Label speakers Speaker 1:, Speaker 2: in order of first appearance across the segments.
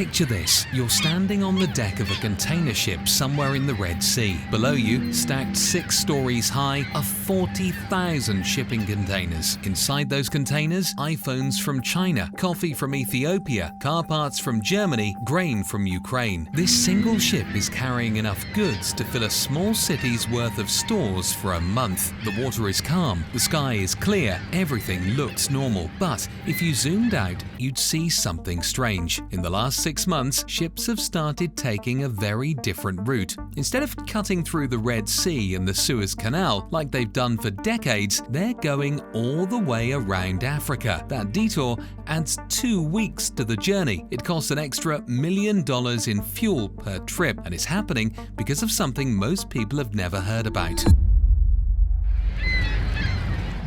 Speaker 1: Picture this. You're standing on the deck of a container ship somewhere in the Red Sea. Below you, stacked 6 stories high, are 40,000 shipping containers. Inside those containers, iPhones from China, coffee from Ethiopia, car parts from Germany, grain from Ukraine. This single ship is carrying enough goods to fill a small city's worth of stores for a month. The water is calm, the sky is clear, everything looks normal. But if you zoomed out, you'd see something strange. In the last 6 months, ships have started taking a very different route. Instead of cutting through the Red Sea and the Suez Canal like they've done for decades, they're going all the way around Africa. That detour adds 2 weeks to the journey. It costs an extra $1 million in fuel per trip, and it's happening because of something most people have never heard about.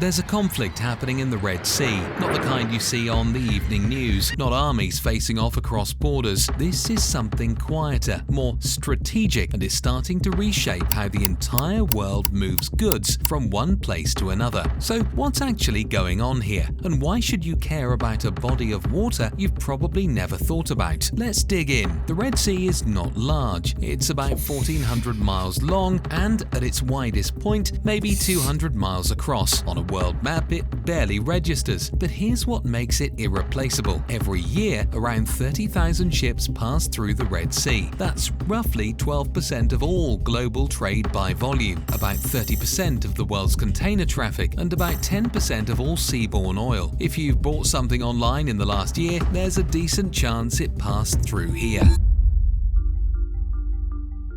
Speaker 1: There's a conflict happening in the Red Sea, not the kind you see on the evening news, not armies facing off across borders. This is something quieter, more strategic, and is starting to reshape how the entire world moves goods from one place to another. So what's actually going on here? And why should you care about a body of water you've probably never thought about? Let's dig in. The Red Sea is not large. It's about 1,400 miles long and, at its widest point, maybe 200 miles across. On a world map, it barely registers. But here's what makes it irreplaceable. Every year, around 30,000 ships pass through the Red Sea. That's roughly 12% of all global trade by volume, about 30% of the world's container traffic, and about 10% of all seaborne oil. If you've bought something online in the last year, there's a decent chance it passed through here.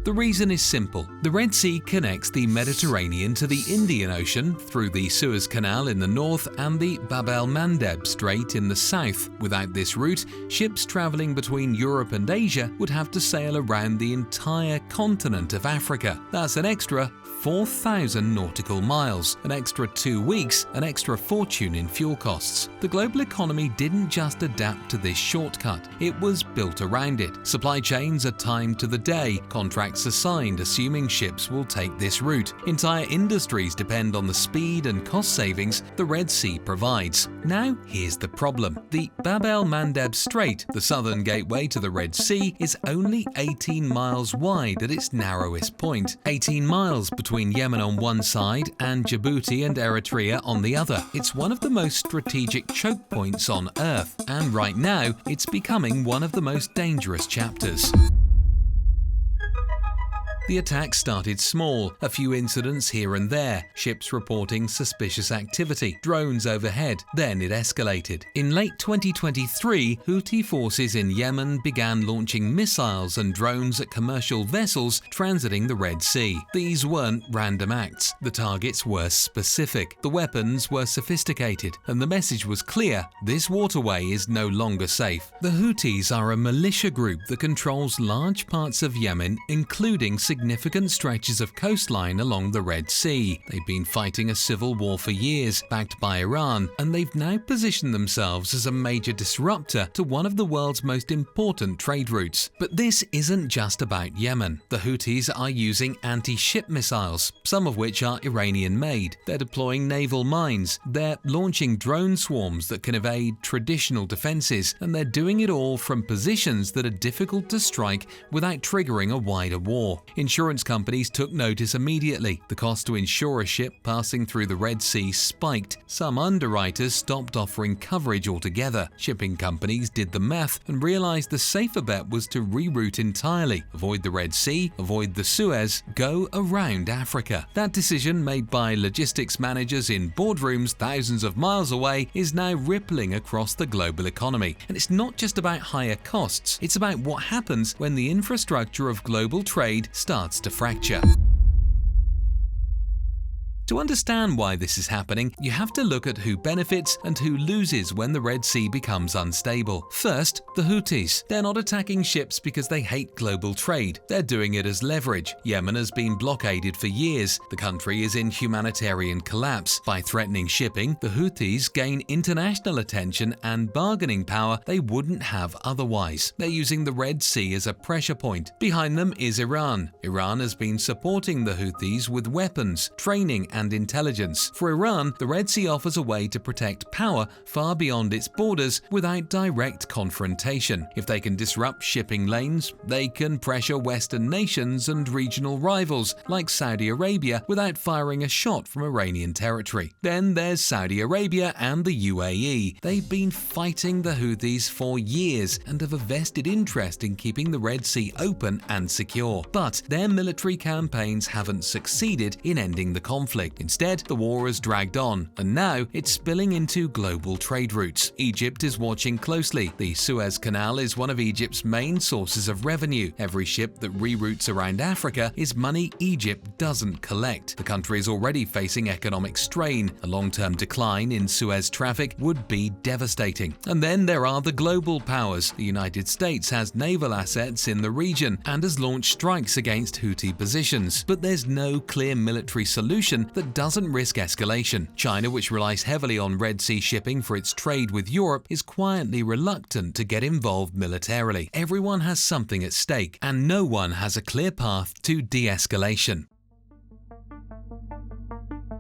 Speaker 1: The reason is simple. The Red Sea connects the Mediterranean to the Indian Ocean through the Suez Canal in the north and the el-Mandeb Strait in the south. Without this route, ships traveling between Europe and Asia would have to sail around the entire continent of Africa. That's an extra 4,000 nautical miles, an extra 2 weeks, an extra fortune in fuel costs. The global economy didn't just adapt to this shortcut, it was built around it. Supply chains are timed to the day, contracts are signed assuming ships will take this route. Entire industries depend on the speed and cost savings the Red Sea provides. Now, here's the problem. The Bab el-Mandeb Strait, the southern gateway to the Red Sea, is only 18 miles wide at its narrowest point. 18 miles between Yemen on one side and Djibouti and Eritrea on the other. It's one of the most strategic choke points on Earth, and right now, it's becoming one of the most dangerous chapters. The attack started small, a few incidents here and there, ships reporting suspicious activity, drones overhead, then it escalated. In late 2023, Houthi forces in Yemen began launching missiles and drones at commercial vessels transiting the Red Sea. These weren't random acts, the targets were specific, the weapons were sophisticated, and the message was clear: this waterway is no longer safe. The Houthis are a militia group that controls large parts of Yemen, including significant stretches of coastline along the Red Sea. They've been fighting a civil war for years, backed by Iran, and they've now positioned themselves as a major disruptor to one of the world's most important trade routes. But this isn't just about Yemen. The Houthis are using anti-ship missiles, some of which are Iranian-made. They're deploying naval mines, they're launching drone swarms that can evade traditional defenses, and they're doing it all from positions that are difficult to strike without triggering a wider war. Insurance companies took notice immediately. The cost to insure a ship passing through the Red Sea spiked. Some underwriters stopped offering coverage altogether. Shipping companies did the math and realized the safer bet was to reroute entirely, avoid the Red Sea, avoid the Suez, go around Africa. That decision, made by logistics managers in boardrooms thousands of miles away, is now rippling across the global economy. And it's not just about higher costs, it's about what happens when the infrastructure of global trade starts to fracture. To understand why this is happening, you have to look at who benefits and who loses when the Red Sea becomes unstable. First, the Houthis. They're not attacking ships because they hate global trade. They're doing it as leverage. Yemen has been blockaded for years. The country is in humanitarian collapse. By threatening shipping, the Houthis gain international attention and bargaining power they wouldn't have otherwise. They're using the Red Sea as a pressure point. Behind them is Iran. Iran has been supporting the Houthis with weapons, training, and intelligence. For Iran, the Red Sea offers a way to protect power far beyond its borders without direct confrontation. If they can disrupt shipping lanes, they can pressure Western nations and regional rivals like Saudi Arabia without firing a shot from Iranian territory. Then there's Saudi Arabia and the UAE. They've been fighting the Houthis for years and have a vested interest in keeping the Red Sea open and secure. But their military campaigns haven't succeeded in ending the conflict. Instead, the war has dragged on, and now it's spilling into global trade routes. Egypt is watching closely. The Suez Canal is one of Egypt's main sources of revenue. Every ship that reroutes around Africa is money Egypt doesn't collect. The country is already facing economic strain. A long-term decline in Suez traffic would be devastating. And then there are the global powers. The United States has naval assets in the region and has launched strikes against Houthi positions. But there's no clear military solution that doesn't risk escalation. China, which relies heavily on Red Sea shipping for its trade with Europe, is quietly reluctant to get involved militarily. Everyone has something at stake, and no one has a clear path to de-escalation.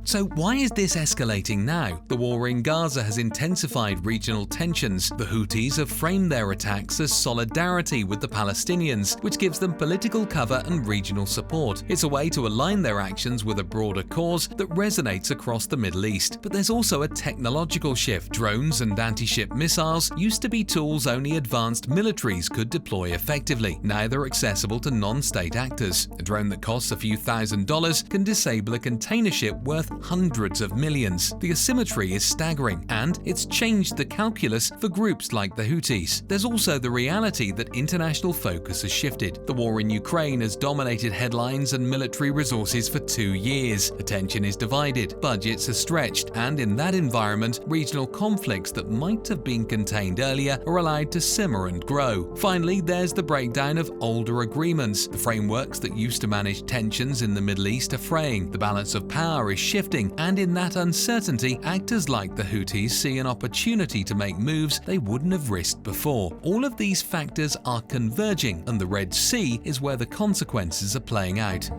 Speaker 1: So why is this escalating now? The war in Gaza has intensified regional tensions. The Houthis have framed their attacks as solidarity with the Palestinians, which gives them political cover and regional support. It's a way to align their actions with a broader cause that resonates across the Middle East. But there's also a technological shift. Drones and anti-ship missiles used to be tools only advanced militaries could deploy effectively. Now they're accessible to non-state actors. A drone that costs a few $1,000s can disable a container ship worth hundreds of millions. The asymmetry is staggering, and it's changed the calculus for groups like the Houthis. There's also the reality that international focus has shifted. The war in Ukraine has dominated headlines and military resources for 2 years. Attention is divided, budgets are stretched, and in that environment, regional conflicts that might have been contained earlier are allowed to simmer and grow. Finally, there's the breakdown of older agreements. The frameworks that used to manage tensions in the Middle East are fraying. The balance of power is shifting, and in that uncertainty, actors like the Houthis see an opportunity to make moves they wouldn't have risked before. All of these factors are converging, and the Red Sea is where the consequences are playing out.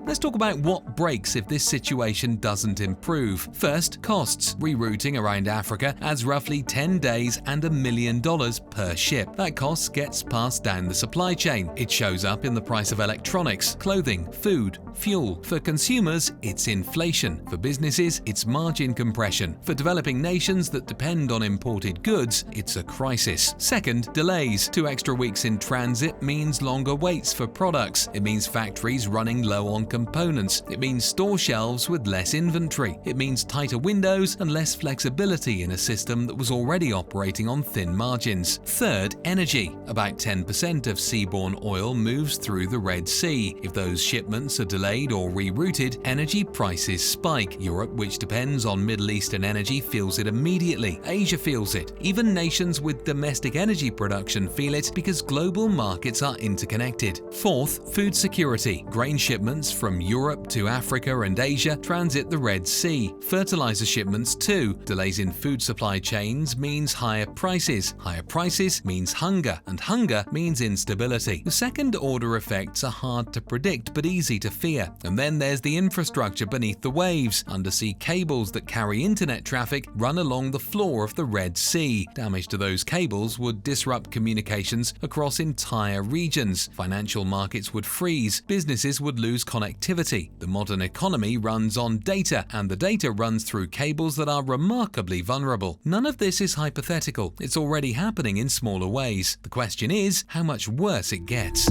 Speaker 1: Let's talk about what breaks if this situation doesn't improve. First, costs. Rerouting around Africa adds roughly 10 days and $1 million per ship. That cost gets passed down the supply chain. It shows up in the price of electronics, clothing, food, fuel. For consumers, it's inflation. For businesses, it's margin compression. For developing nations that depend on imported goods, it's a crisis. Second, delays. 2 extra weeks in transit means longer waits for products. It means factories running low on components. It means store shelves with less inventory. It means tighter windows and less flexibility in a system that was already operating on thin margins. Third, energy. About 10% of seaborne oil moves through the Red Sea. If those shipments are delayed or rerouted, energy prices spike. Europe, which depends on Middle Eastern energy, feels it immediately. Asia feels it. Even nations with domestic energy production feel it because global markets are interconnected. Fourth, food security. Grain shipments from Europe to Africa and Asia transit the Red Sea. Fertilizer shipments too. Delays in food supply chains means higher prices. Higher prices means hunger, and hunger means instability. The second order effects are hard to predict but easy to fear. And then there's the infrastructure beneath the waves. Undersea cables that carry internet traffic run along the floor of the Red Sea. Damage to those cables would disrupt communications across entire regions. Financial markets would freeze. Businesses would lose connectivity. The modern economy runs on data, and the data runs through cables that are remarkably vulnerable. None of this is hypothetical. It's already happening in smaller ways. The question is how much worse it gets.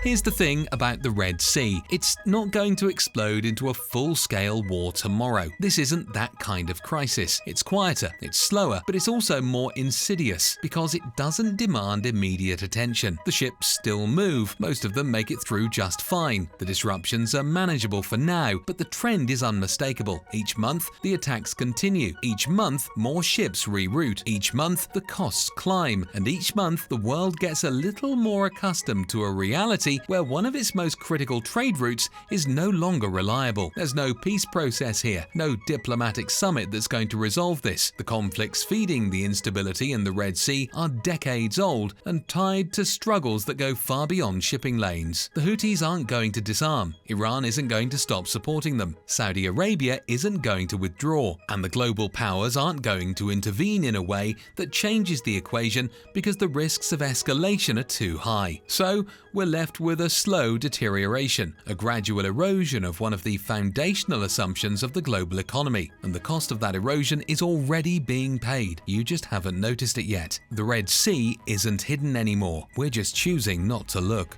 Speaker 1: Here's the thing about the Red Sea. It's not going to explode into a full-scale war tomorrow. This isn't that kind of crisis. It's quieter, it's slower, but it's also more insidious because it doesn't demand immediate attention. The ships still move. Most of them make it through just fine. The disruptions are manageable for now, but the trend is unmistakable. Each month, the attacks continue. Each month, more ships reroute. Each month, the costs climb. And each month, the world gets a little more accustomed to a reality Sea where one of its most critical trade routes is no longer reliable. There's no peace process here, no diplomatic summit that's going to resolve this. The conflicts feeding the instability in the Red Sea are decades old and tied to struggles that go far beyond shipping lanes. The Houthis aren't going to disarm, Iran isn't going to stop supporting them, Saudi Arabia isn't going to withdraw, and the global powers aren't going to intervene in a way that changes the equation because the risks of escalation are too high. So we're left with a slow deterioration, a gradual erosion of one of the foundational assumptions of the global economy, and the cost of that erosion is already being paid. You just haven't noticed it yet. The Red Sea isn't hidden anymore. We're just choosing not to look.